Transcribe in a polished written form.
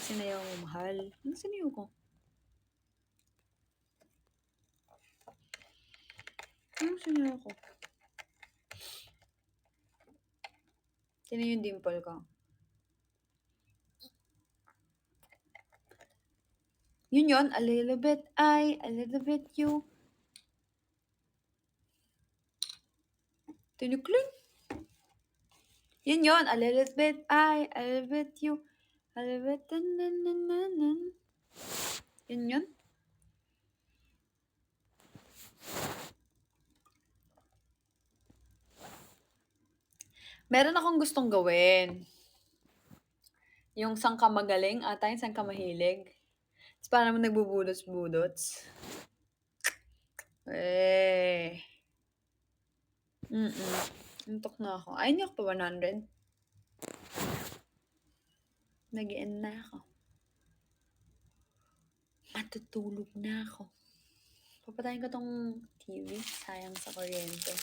sinayaw mo, mahal? Ano sinayaw ko? Ano sinayaw ko? Sino yung dimple ko? Yun, a little bit I, a little bit you. Tinukling. Yun, a little bit I, a little bit you, a little bit nan. Yun. Meron akong gustong gawin. Yung sang ka magaling, ata yung sang ka mahilig. Tapos parang naman nagbubudots-budots. Antok na ako. Ay, hindi ako pa 100. Nag-end na ako. Matutulog na ako. Papatayin ko tong TV. Sayang sa kuryente.